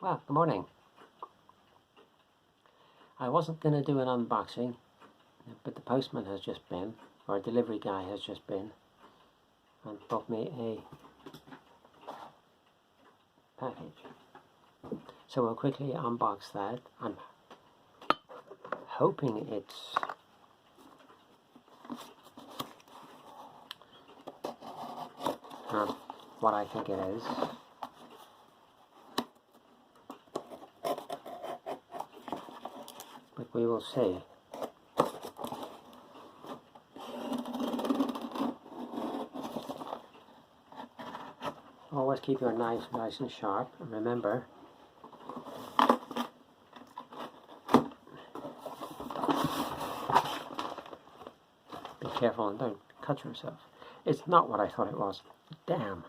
Well, good morning. I wasn't going to do an unboxing, but the postman has just been, or a delivery guy has just been, and brought me a package. So we'll quickly unbox that. I'm hoping it's what I think it is. But we will see. Always keep your knife nice and sharp, and remember, be careful and don't cut yourself. It's not what I thought it was. Damn.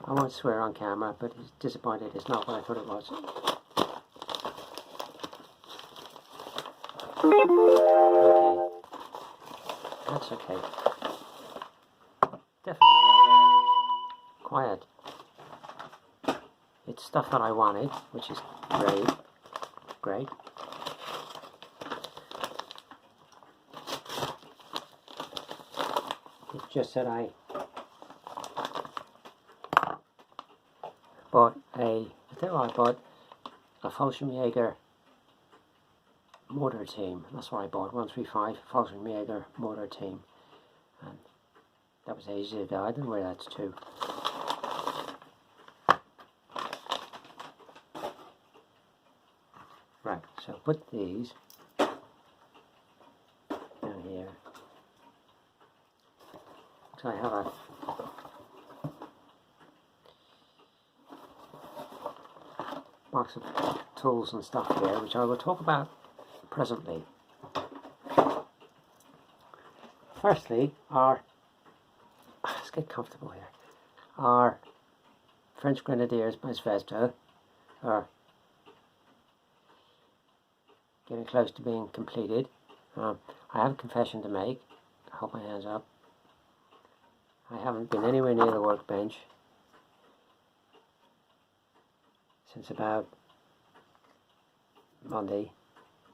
I won't swear on camera, but it's disappointed. It's not what I thought it was. Okay. That's okay. Definitely. Quiet. It's stuff that I wanted, which is great. Great. It's just that I bought I bought a Fallschirmjäger motor team. That's what I bought, 135 Fallschirmjäger motor team. And that was ages ago. I don't know where that's to. Right, so put these down here. So I have a box of tools and stuff here, which I will talk about presently. Firstly, let's get comfortable here. Our French Grenadiers by Zvezda are getting close to being completed. I have a confession to make. I hold my hands up. I haven't been anywhere near the workbench since about Monday,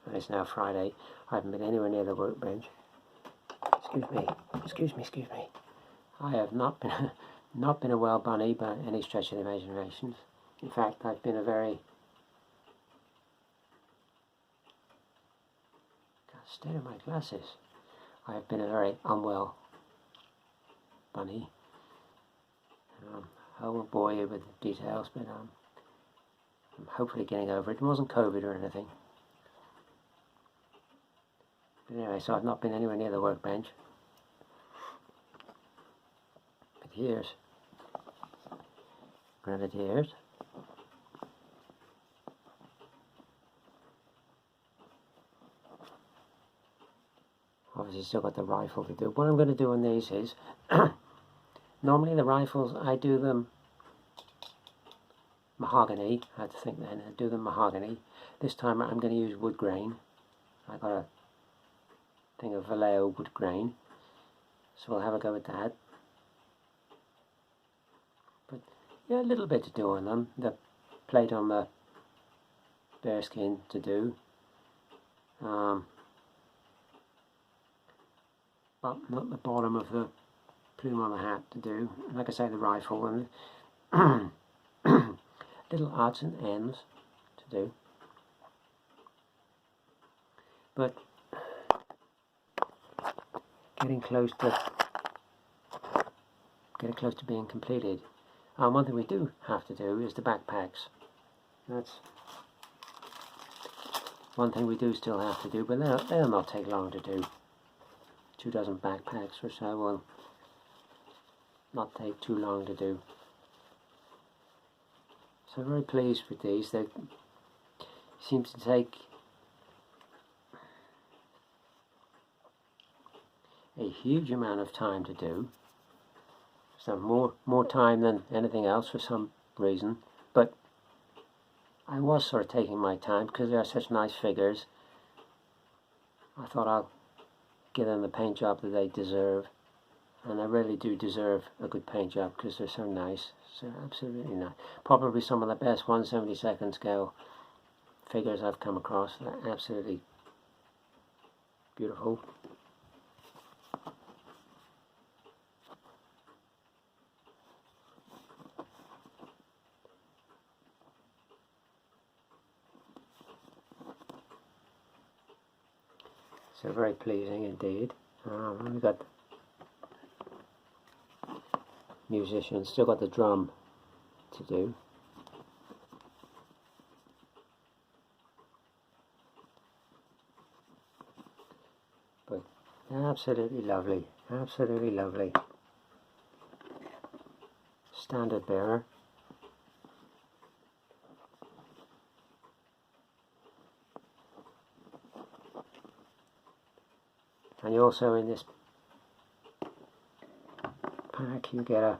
and it's now Friday. I haven't been anywhere near the workbench. Excuse me. I have not been a well bunny by any stretch of the imagination. In fact, I've been a very stare at my glasses. I have been a very unwell bunny. I won't bore you with the details, but I'm hopefully getting over it. It wasn't COVID or anything. But anyway, so I've not been anywhere near the workbench. But here's Grenadiers. Obviously still got the rifle to do. What I'm going to do on these is, normally the rifles, I do them mahogany. I had to think then, I do them mahogany. This time I'm going to use wood grain. I got a thing of Vallejo wood grain, so we'll have a go at that. But yeah, a little bit to do on them. The plate on the bearskin to do. But not the bottom of the plume on the hat to do. Like I say, the rifle and little odds and ends to do. But getting close to being completed. One thing we do have to do is the backpacks. That's one thing we do still have to do, but they'll not take long to do. 2 dozen backpacks or so will not take too long to do. So I'm very pleased with these. They seem to take a huge amount of time to do. So more time than anything else for some reason. But I was sort of taking my time because they are such nice figures. I thought I'll give them the paint job that they deserve, and they really do deserve a good paint job because they're so nice. So absolutely nice. Probably some of the best 1/72 scale figures I've come across. They're absolutely beautiful. So very pleasing indeed. We've got musicians, still got the drum to do. But absolutely lovely, absolutely lovely. Standard bearer. And you also, in this pack, you get a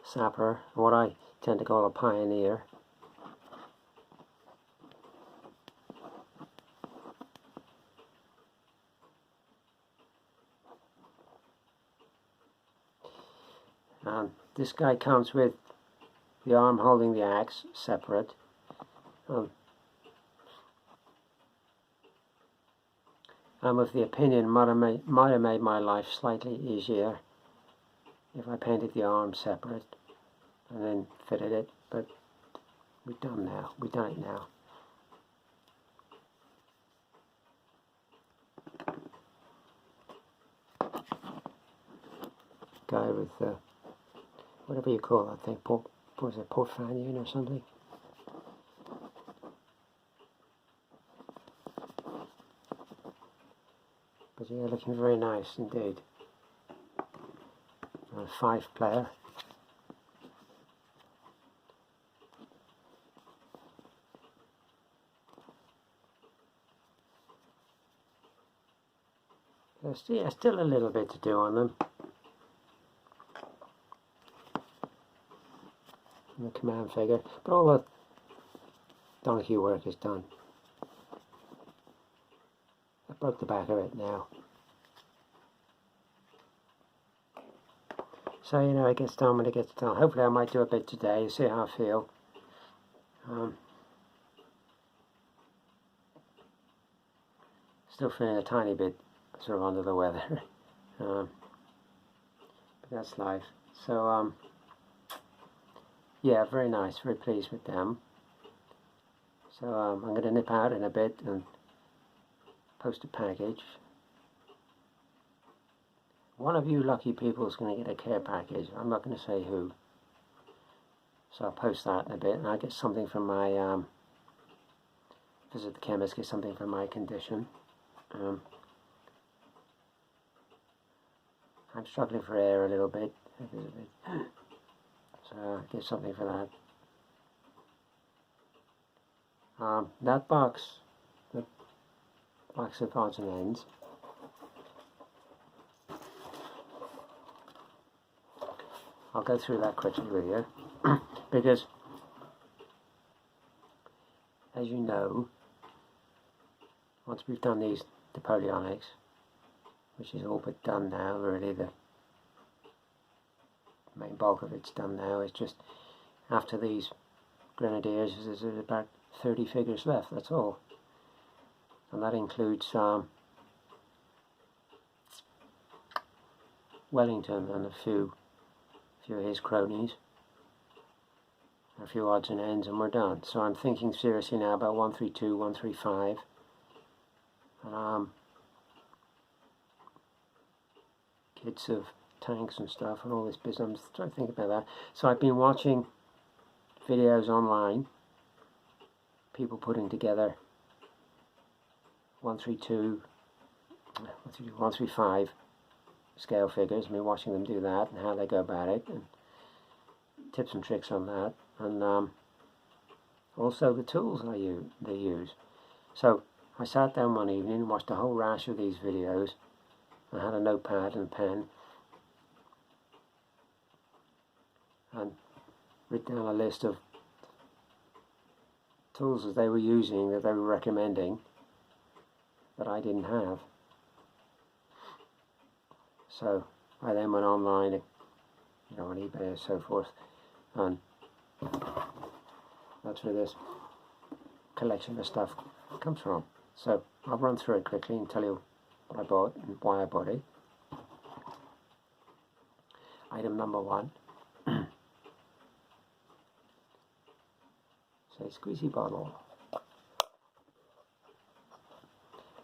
sapper, what I tend to call a pioneer. And this guy comes with the arm holding the axe separate. I'm of the opinion might have made my life slightly easier if I painted the arm separate and then fitted it, but we've done it now. Guy with whatever you call that thing, was it port fanion or something? But yeah, looking very nice indeed. A 5 player. There's still a little bit to do on them. And the command figure, but all the donkey work is done. I broke the back of it now. So, you know, it gets done when it gets done. Hopefully I might do a bit today, see how I feel. Still feeling a tiny bit sort of under the weather. But that's life. So, yeah, very nice, very pleased with them. So I'm going to nip out in a bit and post a package. One of you lucky people is going to get a care package. I'm not going to say who. So I'll post that in a bit, and I'll get something from my visit the chemist, get something for my condition. I'm struggling for air a little bit. So I'll get something for that. That box, the box of odds and ends, I'll go through that quickly with you, because, as you know, once we've done these Napoleonics, which is all but done now, really, the main bulk of it's done now, it's just, after these Grenadiers, there's about 30 figures left, that's all. And that includes Wellington and a few of his cronies, a few odds and ends, and we're done. So I'm thinking seriously now about 132, 135, and kits of tanks and stuff and all this business. I'm just trying to think about that. So I've been watching videos online, people putting together 132, 135 scale figures. I've been watching them do that and how they go about it, and tips and tricks on that, and also the tools they use. So I sat down one evening and watched a whole rash of these videos. I had a notepad and a pen and written down a list of tools that they were using, that they were recommending, that I didn't have. So I then went online, you know, on eBay and so forth, and that's where this collection of stuff comes from. So I'll run through it quickly and tell you what I bought and why I bought it. Item number 1. Say squeezy bottle.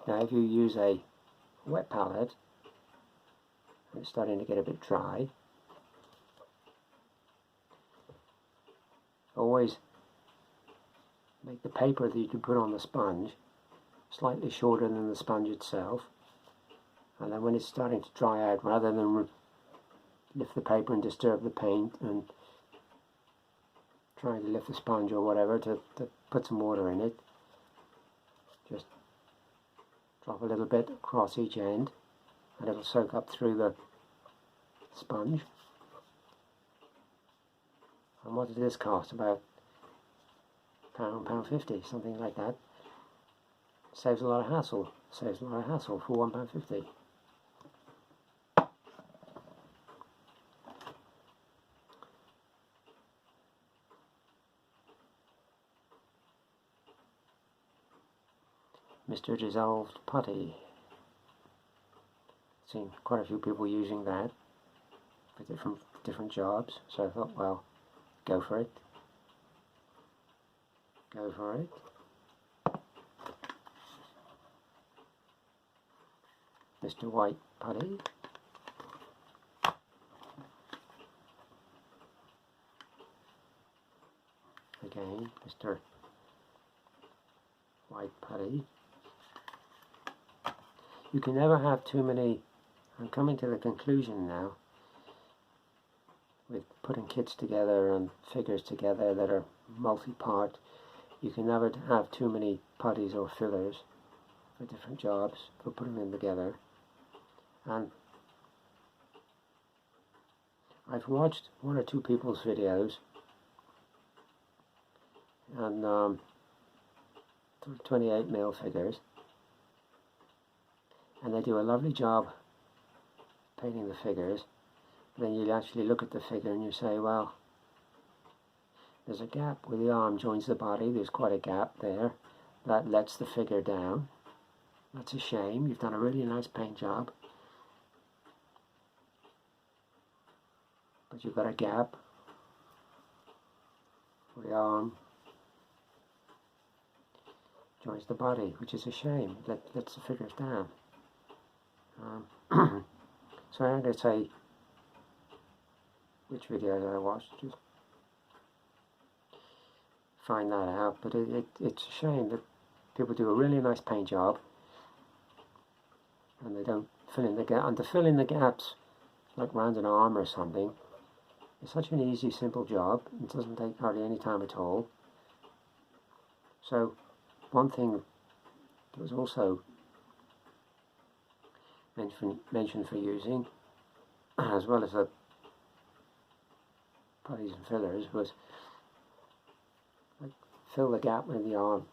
Now if you use a wet palette and it's starting to get a bit dry, always make the paper that you can put on the sponge slightly shorter than the sponge itself, and then when it's starting to dry out, rather than lift the paper and disturb the paint and trying to lift the sponge or whatever to put some water in it, just drop a little bit across each end and it'll soak up through the sponge. And what did this cost? About £1.50, something like that. Saves a lot of hassle. Saves a lot of hassle for £1.50. Mr. Dissolved Putty. Seen quite a few people using that for different jobs, so I thought, well, go for it. Go for it. Mr. White Putty. Again, Mr. White Putty. You can never have too many. I'm coming to the conclusion now, with putting kits together and figures together that are multi-part, you can never have too many putties or fillers for different jobs for putting them together. And I've watched 1 or 2 people's videos, and 28mm figures, and they do a lovely job painting the figures. Then you actually look at the figure and you say, well, there's a gap where the arm joins the body. There's quite a gap there. That lets the figure down. That's a shame. You've done a really nice paint job, but you've got a gap where the arm joins the body, which is a shame. That lets the figures down. So I'm going to say which videos I watched, just find that out. But it's a shame that people do a really nice paint job and they don't fill in the gap. And to fill in the gaps, like round an arm or something, it's such an easy, simple job. It doesn't take hardly any time at all. So one thing that was also mentioned for using, as well as the putties and fillers, was like fill the gap in the arm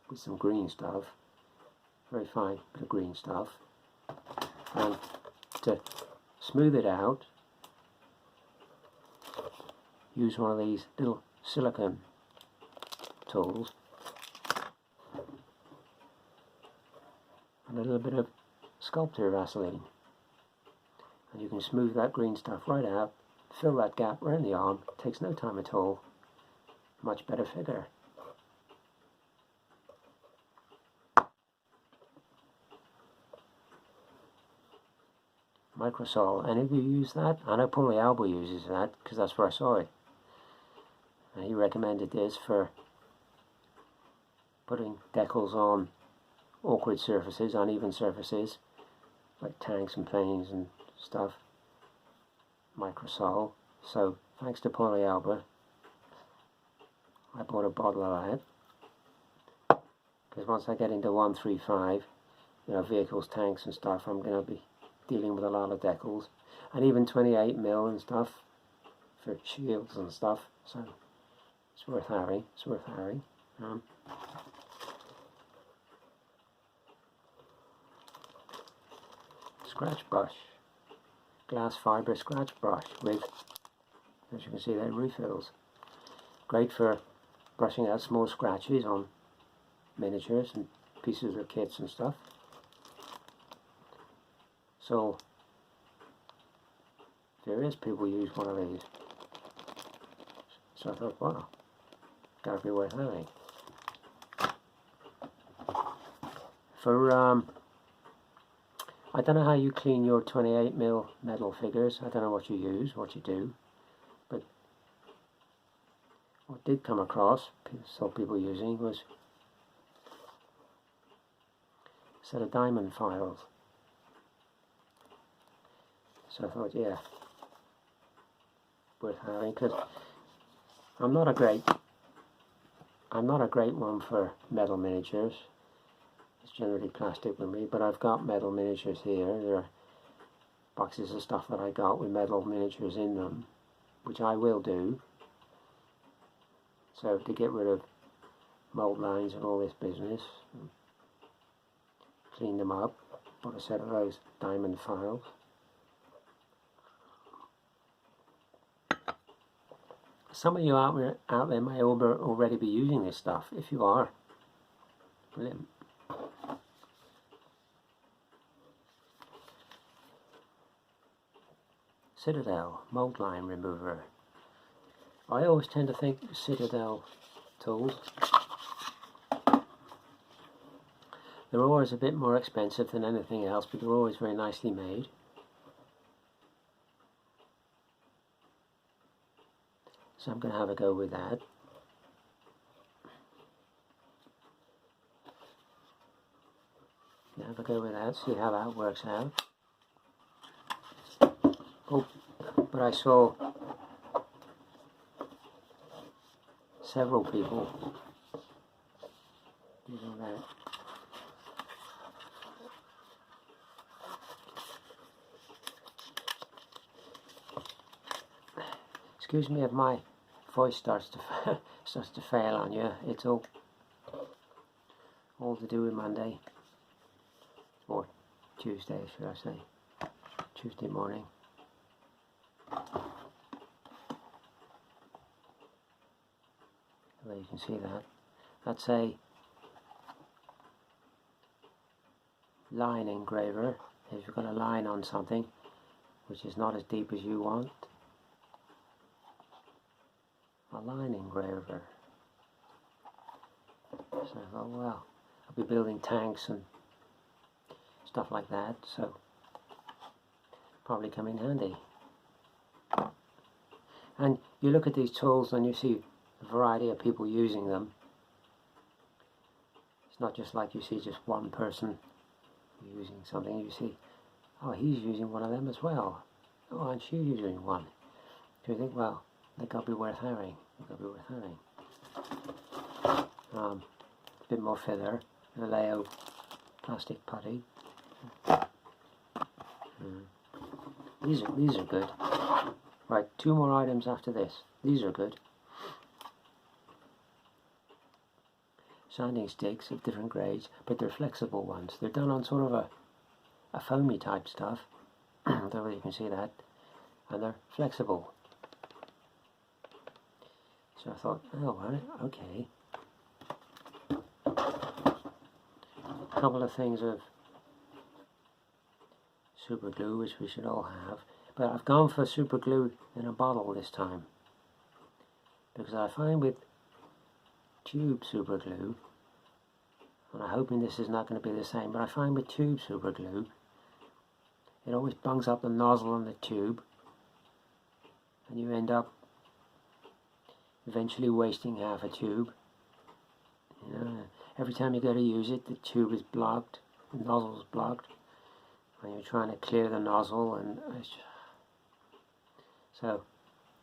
with some green stuff, very fine bit of green stuff, and to smooth it out, use one of these little silicone tools and a little bit of sculptor Vaseline, and you can smooth that green stuff right out, fill that gap around the arm. It takes no time at all. Much better figure. Microsol. Any of you use that? I know Paulie Alba uses that because that's where I saw it. And he recommended this for putting decals on awkward surfaces, uneven surfaces, like tanks and planes and stuff. Microsol. So thanks to Paulie Alba, I bought a bottle of that, because once I get into 135, you know, vehicles, tanks and stuff, I'm going to be dealing with a lot of decals, and even 28mm and stuff for shields and stuff. So it's worth having. It's worth having. Scratch brush, glass fibre scratch brush with, as you can see there, refills. Great for brushing out small scratches on miniatures and pieces of kits and stuff. So various people use one of these. So I thought, wow, gotta be worth having. For I don't know how you clean your 28mm metal figures. I don't know what you use, what you do, but what did come across, saw people using, was a set of diamond files. So I thought, yeah, worth having, because I'm not a great one for metal miniatures. It's generally plastic with me, but I've got metal miniatures here. There are boxes of stuff that I got with metal miniatures in them, which I will do. So to get rid of mould lines and all this business, clean them up, bought a set of those diamond files. Some of you out there may already be using this stuff. If you are, brilliant. Citadel mould line remover. I always tend to think Citadel tools, they're always a bit more expensive than anything else, but they're always very nicely made. So I'm going to have a go with that. Have a go with that, see how that works out. Oh, but I saw several people using that. Excuse me if my voice starts to fail on you. It's all to do with Monday, or Tuesday, should I say, Tuesday morning. There you can see that. That's a line engraver. If you've got a line on something which is not as deep as you want, a line engraver. So I thought, well, I'll be building tanks and stuff like that, so probably come in handy. And you look at these tools and you see a variety of people using them. It's not just like you see just one person using something. You see, oh, he's using one of them as well. Oh, aren't you using one? So you think, well, they got to be worth having. They got to be worth having. A bit more feather, a Leo plastic putty. These are good. Right, 2 more items after this. These are good. Sanding sticks of different grades, but they're flexible ones. They're done on sort of a foamy type stuff. I don't know if you can see that. And they're flexible. So I thought, oh, right, okay. A couple of things of super glue, which we should all have. But I've gone for super glue in a bottle this time. Because I find with tube super glue, and I'm hoping this is not going to be the same, but I find with tube super glue, it always bungs up the nozzle on the tube, and you end up eventually wasting half a tube. You know, every time you go to use it, the tube is blocked, the nozzle is blocked, and you're trying to clear the nozzle, and it's just... So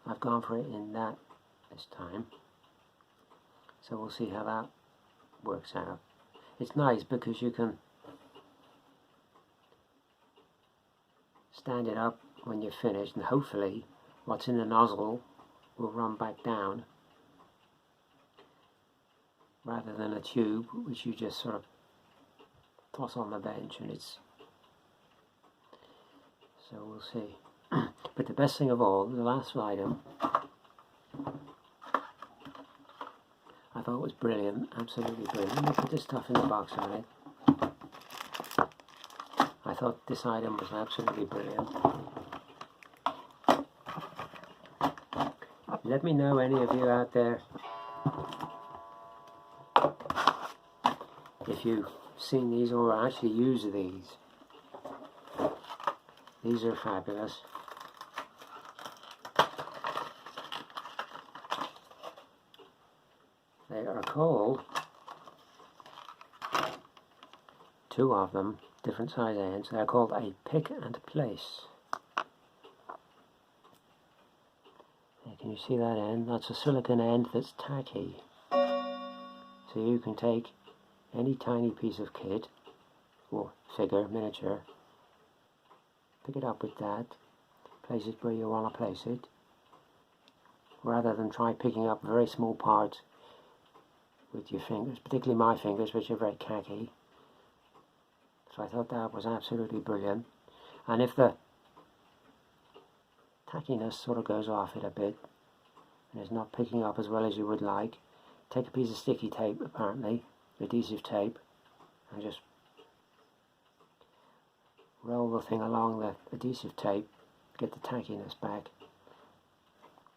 I've gone for it in that this time. So we'll see how that works out. It's nice because you can stand it up when you're finished, and hopefully what's in the nozzle will run back down rather than a tube which you just sort of toss on the bench, and it's, so we'll see. But the best thing of all, the last item, I thought was brilliant, absolutely brilliant. Let me put this stuff in the box a minute. I thought this item was absolutely brilliant. Let me know, any of you out there, if you've seen these or actually use these. These are fabulous. They are called, two of them, different size ends, they're called a pick and place. Can you see that end? That's a silicone end that's tacky. So you can take any tiny piece of kit, or figure, miniature, pick it up with that, place it where you want to place it, rather than try picking up very small parts with your fingers, particularly my fingers, which are very khaki. So I thought that was absolutely brilliant. And if the tackiness sort of goes off it a bit, and it's not picking up as well as you would like, take a piece of sticky tape, apparently, adhesive tape, and just roll the thing along the adhesive tape, get the tackiness back.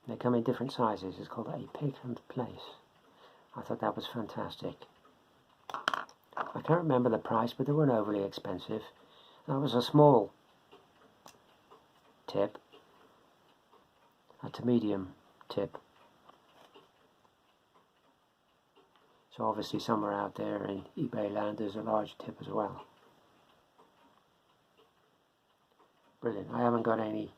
They come in different sizes. It's called a pick and place. I thought that was fantastic. I can't remember the price, but they weren't overly expensive. That was a small tip. That's a medium tip. So obviously somewhere out there in eBay land there's a large tip as well. Brilliant. I haven't got any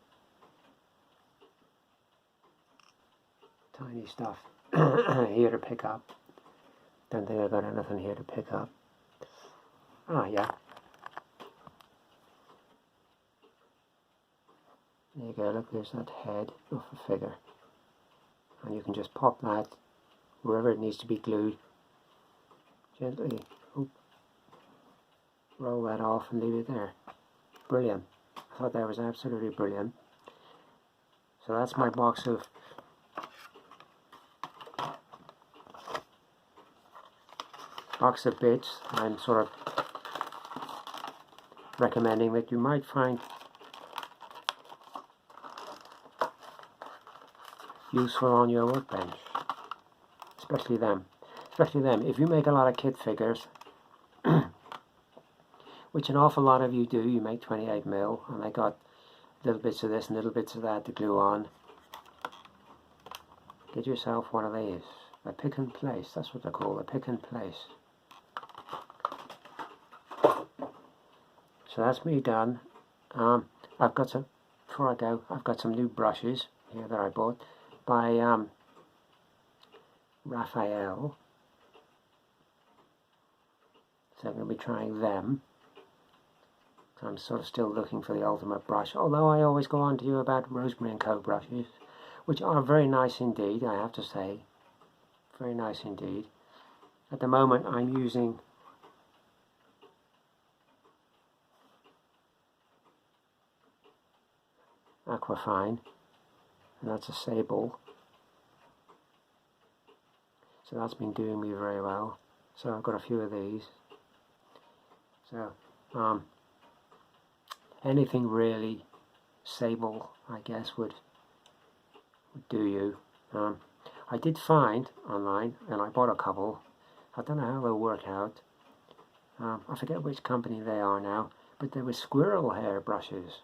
tiny stuff here to pick up. Don't think I've got anything here to pick up. Ah, yeah. There you go, look, there's that head of a figure. And you can just pop that wherever it needs to be glued. Gently roll that off and leave it there. Brilliant. I thought that was absolutely brilliant. So that's my box of bits. I'm sort of recommending that you might find useful on your workbench, especially them. If you make a lot of kit figures, which an awful lot of you do, you make 28mm, and they got little bits of this and little bits of that to glue on. Get yourself one of these, a pick and place. That's what they're called, a pick and place. So that's me done. I've got some, before I go, I've got some new brushes here that I bought by Raphael. So I'm going to be trying them. So I'm sort of still looking for the ultimate brush, although I always go on to you about Rosemary & Co brushes, which are very nice indeed, I have to say. Very nice indeed. At the moment I'm using Aquafine, and that's a sable. So that's been doing me very well. So I've got a few of these. So anything really sable, I guess, would do you. I did find online, and I bought a couple. I don't know how they'll work out. I forget which company they are now, but they were squirrel hair brushes.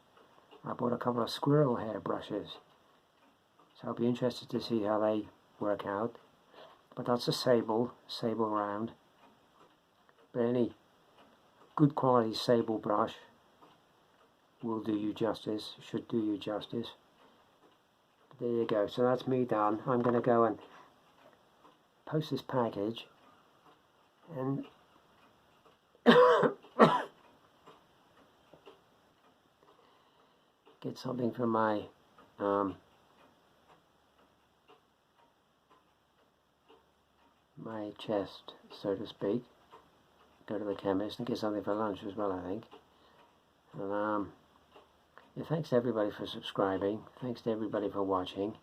I bought a couple of squirrel hair brushes. So I'll be interested to see how they work out. But that's a sable round. But any good quality sable brush will do you justice, should do you justice. But there you go, so that's me done. I'm going to go and post this package and get something for my my chest, so to speak. Go to the chemist and get something for lunch as well, I think. And yeah, thanks to everybody for subscribing. Thanks to everybody for watching.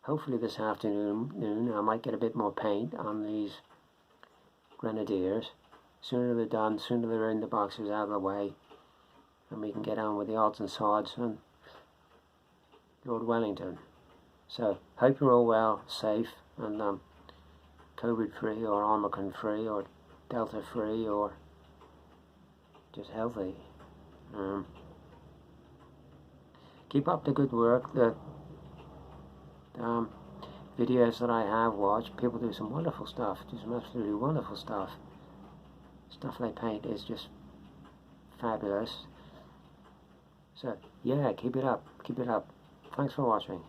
Hopefully this afternoon I might get a bit more paint on these Grenadiers. Sooner they're done, sooner they're in the boxes out of the way, and we can get on with the odds and sods and Lord Wellington. So, hope you're all well, safe, and COVID free, or Omicron free, or Delta free, or just healthy. Keep up the good work. The videos that I have watched, people do some wonderful stuff, do some absolutely wonderful stuff. Stuff they paint is just fabulous. So yeah, keep it up, keep it up. Thanks for watching.